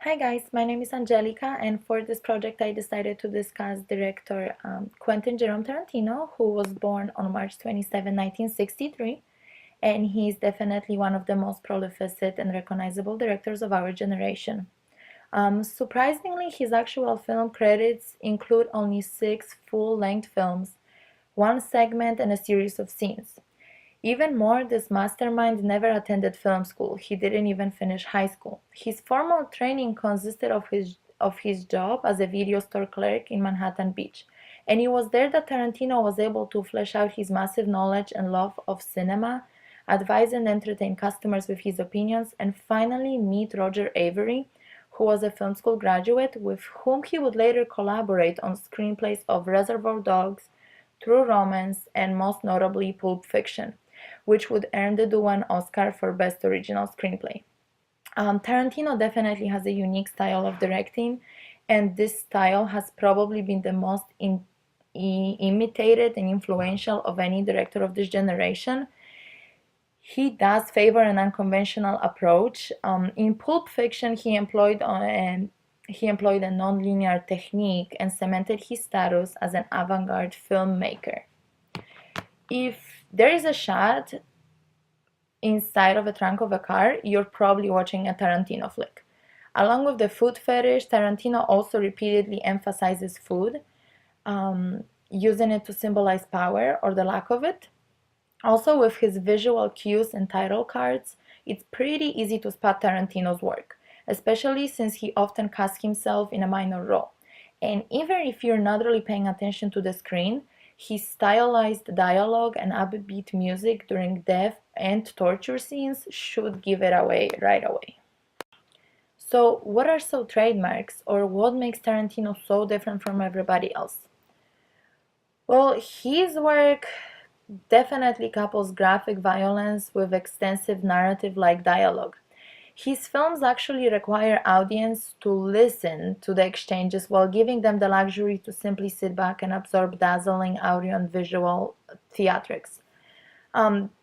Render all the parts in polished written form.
Hi guys, my name is Angelica, and for this project I decided to discuss director Quentin Jerome Tarantino, who was born on March 27, 1963, and he is definitely one of the most prolific and recognizable directors of our generation. Surprisingly, his actual film credits include only 6 full-length films, one segment, and a series of scenes. Even more, this mastermind never attended film school. He didn't even finish high school. His formal training consisted of his job as a video store clerk in Manhattan Beach. And it was there that Tarantino was able to flesh out his massive knowledge and love of cinema, advise and entertain customers with his opinions, and finally meet Roger Avery, who was a film school graduate with whom he would later collaborate on screenplays of Reservoir Dogs, True Romance, and most notably Pulp Fiction, which would earn the duo an Oscar for Best Original Screenplay. Tarantino definitely has a unique style of directing, and this style has probably been the most imitated and influential of any director of this generation. He does favor an unconventional approach. In Pulp Fiction, he employed a non-linear technique and cemented his status as an avant-garde filmmaker. If there is a shot inside of a trunk of a car, you're probably watching a Tarantino flick. Along with the food fetish, Tarantino also repeatedly emphasizes food, using it to symbolize power or the lack of it. Also, with his visual cues and title cards, it's pretty easy to spot Tarantino's work, especially since he often casts himself in a minor role. And even if you're not really paying attention to the screen, his stylized dialogue and upbeat music during death and torture scenes should give it away right away. So, what are some trademarks, or what makes Tarantino so different from everybody else? Well, his work definitely couples graphic violence with extensive narrative-like dialogue. His films actually require audience to listen to the exchanges while giving them the luxury to simply sit back and absorb dazzling audio and visual theatrics.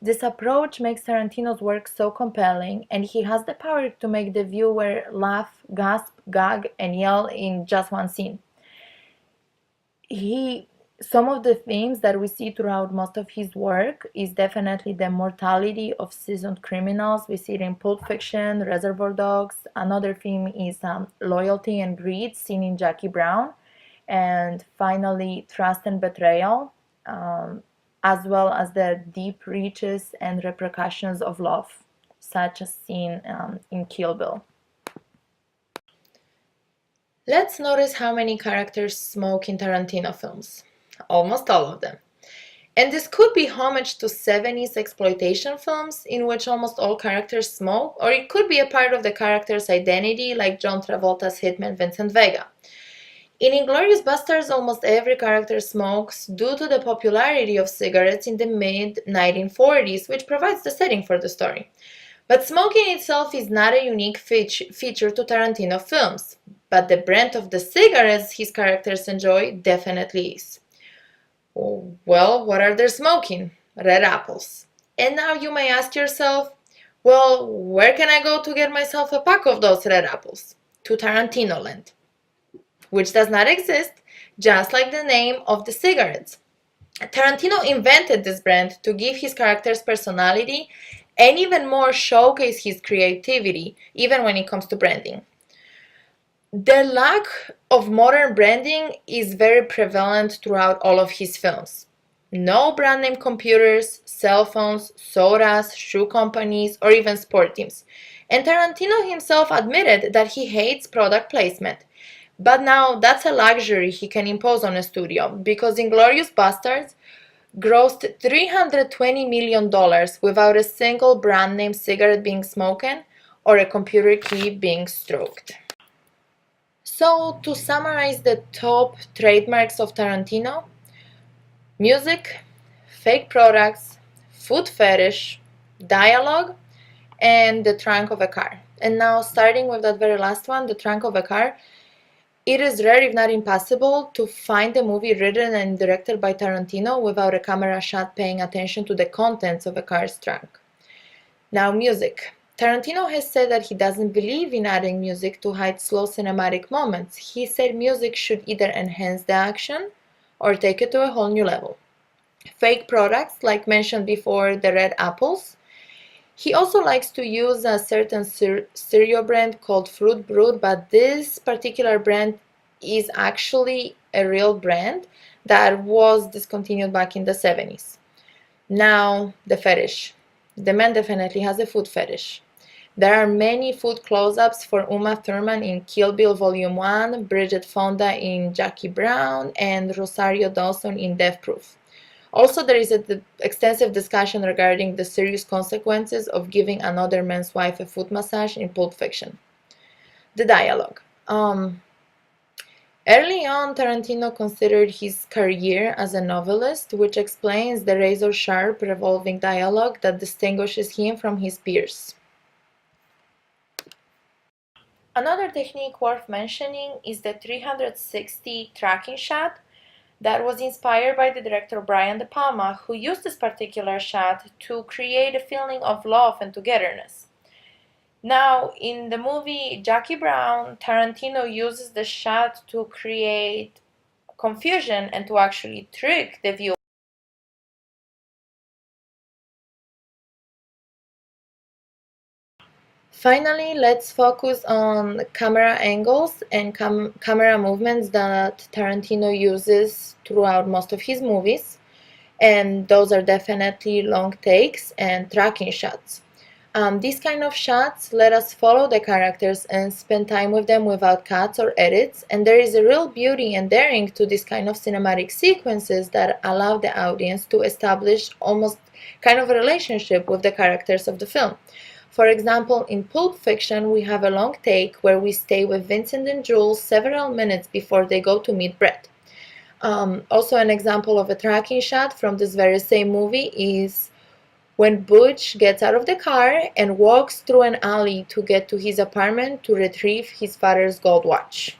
This approach makes Tarantino's work so compelling, and he has the power to make the viewer laugh, gasp, gag, and yell in just one scene. He Some of the themes that we see throughout most of his work is definitely the mortality of seasoned criminals. We see it in Pulp Fiction, Reservoir Dogs. Another theme is loyalty and greed, seen in Jackie Brown. And finally, trust and betrayal, as well as the deep reaches and repercussions of love, such as seen in Kill Bill. Let's notice how many characters smoke in Tarantino films. Almost all of them. And this could be homage to 70s exploitation films in which almost all characters smoke, or it could be a part of the character's identity, like John Travolta's hitman Vincent Vega. In Inglourious Basterds, almost every character smokes due to the popularity of cigarettes in the mid-1940s, which provides the setting for the story. But smoking itself is not a unique feature to Tarantino films, but the brand of the cigarettes his characters enjoy definitely is. Well, what are they smoking? Red apples. And now you may ask yourself, well, where can I go to get myself a pack of those red apples? To Tarantino Land, which does not exist, just like the name of the cigarettes. Tarantino invented this brand to give his characters personality and even more showcase his creativity, even when it comes to branding. The lack of modern branding is very prevalent throughout all of his films. No brand name computers, cell phones, sodas, shoe companies, or even sport teams. And Tarantino himself admitted that he hates product placement. But now that's a luxury he can impose on a studio, because Inglourious Basterds grossed $320 million without a single brand name cigarette being smoken or a computer key being stroked. So, to summarize the top trademarks of Tarantino: music, fake products, food fetish, dialogue, and the trunk of a car. And now, starting with that very last one, the trunk of a car, it is rare, if not impossible, to find a movie written and directed by Tarantino without a camera shot paying attention to the contents of a car's trunk. Now, music. Tarantino has said that he doesn't believe in adding music to hide slow cinematic moments. He said music should either enhance the action or take it to a whole new level. Fake products, like mentioned before, the red apples. He also likes to use a certain cereal brand called Fruit Brewed, but this particular brand is actually a real brand that was discontinued back in the 70s. Now, the fetish. The man definitely has a food fetish. There are many food close-ups for Uma Thurman in Kill Bill Volume 1, Bridget Fonda in Jackie Brown, and Rosario Dawson in Death Proof. Also, there is an extensive discussion regarding the serious consequences of giving another man's wife a foot massage in Pulp Fiction. The dialogue. Early on, Tarantino considered his career as a novelist, which explains the razor-sharp, revolving dialogue that distinguishes him from his peers. Another technique worth mentioning is the 360 tracking shot that was inspired by the director Brian De Palma, who used this particular shot to create a feeling of love and togetherness. Now, in the movie Jackie Brown, Tarantino uses the shot to create confusion and to actually trick the viewer. Finally, let's focus on camera angles and camera movements that Tarantino uses throughout most of his movies. And those are definitely long takes and tracking shots. These kind of shots let us follow the characters and spend time with them without cuts or edits, and there is a real beauty and daring to this kind of cinematic sequences that allow the audience to establish almost kind of a relationship with the characters of the film. For example, in Pulp Fiction, we have a long take where we stay with Vincent and Jules several minutes before they go to meet Brett. Also, an example of a tracking shot from this very same movie is when Butch gets out of the car and walks through an alley to get to his apartment to retrieve his father's gold watch.